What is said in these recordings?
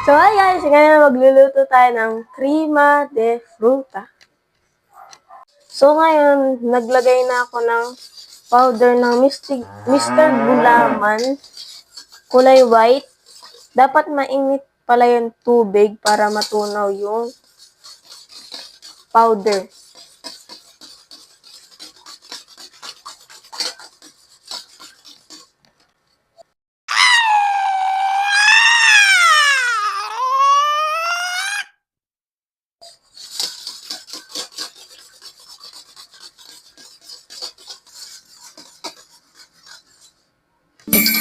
So, hi guys! Ngayon magluluto tayo ng crema de fruta. So, ngayon, naglagay na ako ng powder ng Mr. Gulaman, kulay white. Dapat mainit pala yung tubig para matunaw yung powder.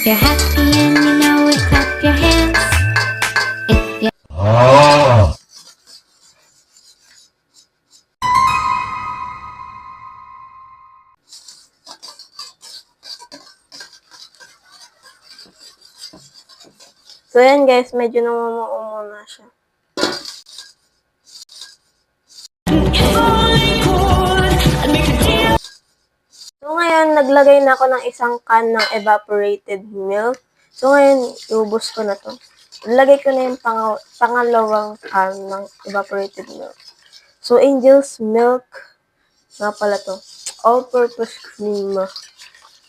If you're happy and you know it, clap your hands. If you're So, yan guys, medyo namumuo na siya. So, ngayon, naglagay na ako ng isang can ng evaporated milk. So, ngayon, iubos ko na to. Lagay ko na yung pangalawang can ng evaporated milk. So, Angel's Milk, nga pala to. All-purpose cream.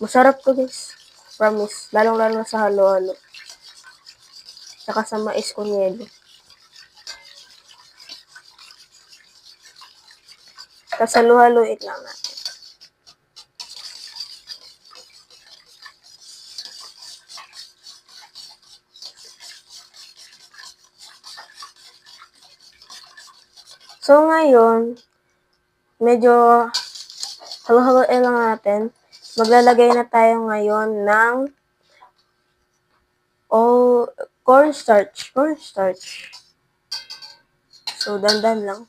Masarap to, guys. Promise. Lalong-lalo sa halo-halo. Tsaka sa mais con yelo. Tapos halo-haloin lang natin. So, ngayon, medyo halo-haloin lang natin. Maglalagay na tayo ngayon ng cornstarch. So, dandan lang.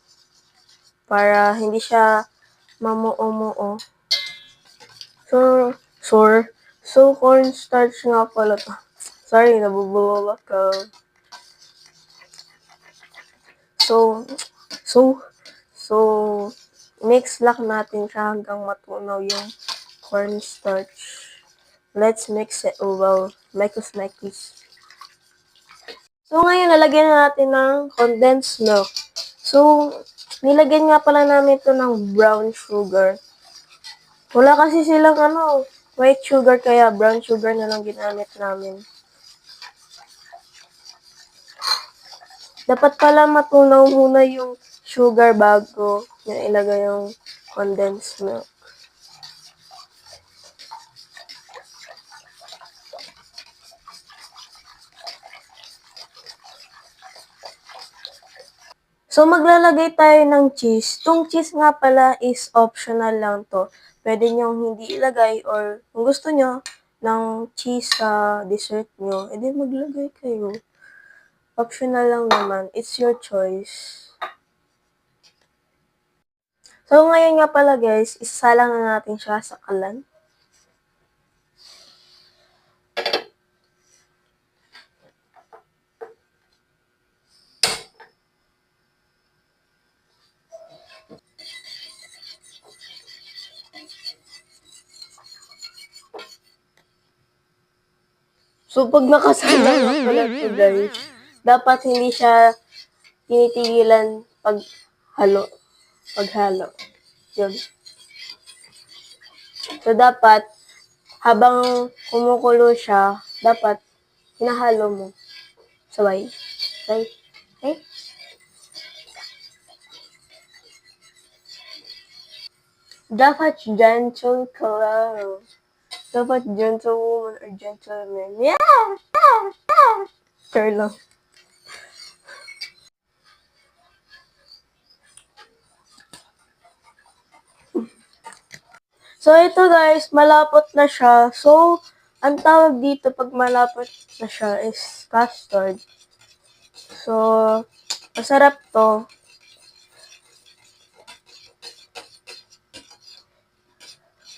Para hindi siya mamuo-muo. So, cornstarch nga pala to. Sorry, nabubulol ako. So, mix lang natin siya hanggang matunaw yung cornstarch. Let's mix it. Oh, wow. Mekos. So, ngayon, nalagyan na natin ng condensed milk. So, nilagyan nga pala namin ito ng brown sugar. Wala kasi silang white sugar, kaya brown sugar na lang ginamit namin. Dapat pala matunaw muna yung sugar bago nyo ilagay yung condensed milk. So, maglalagay tayo ng cheese. Itong cheese nga pala is optional lang to. Pwede nyo hindi ilagay or kung gusto nyo ng cheese sa dessert nyo, edi maglagay kayo. Optional lang naman. It's your choice. So, ngayon nga pala guys, isasalang na natin siya sa kalan. So, pag nakasala na pala ito guys, dapat hindi siya tinitigilan paghalo. Yun. So, dapat, habang kumukulo siya, dapat, hinahalo mo. Sabay. Right? Okay? Dapat gentle ka lang. Dapat gentlewoman or gentleman. Yeah! Sure lang. So, ito guys, malapot na siya. So, ang tawag dito pag malapot na siya is custard. So, masarap to.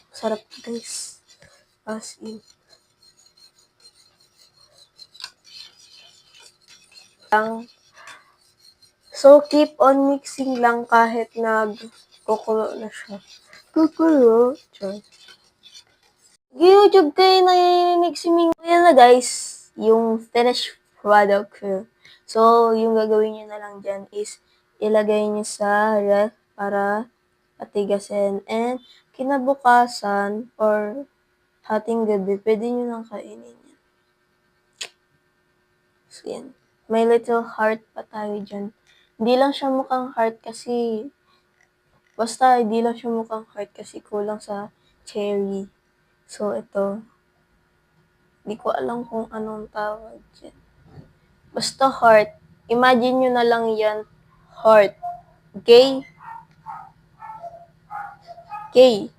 Masarap guys. As in. So, keep on mixing lang kahit nagkukulo na siya. Kukulo. Char. YouTube kayo narinig si Ming. Yan na guys, yung finished product ko. So, yung gagawin nyo na lang dyan is ilagay nyo sa ref para patigasin. And kinabukasan or hating gabi, pwede nyo nang kainin yan. So, yan. May little heart pa tayo dyan. Hindi lang siya mukhang heart kasi, basta hindi lang siya mukhang heart kasi kulang sa cherry. So, ito. Hindi ko alam kung anong tawag dyan. Basta heart. Imagine nyo na lang yan. Heart. Okay? Okay.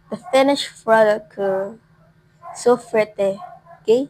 The finished product. So pretty. Okay?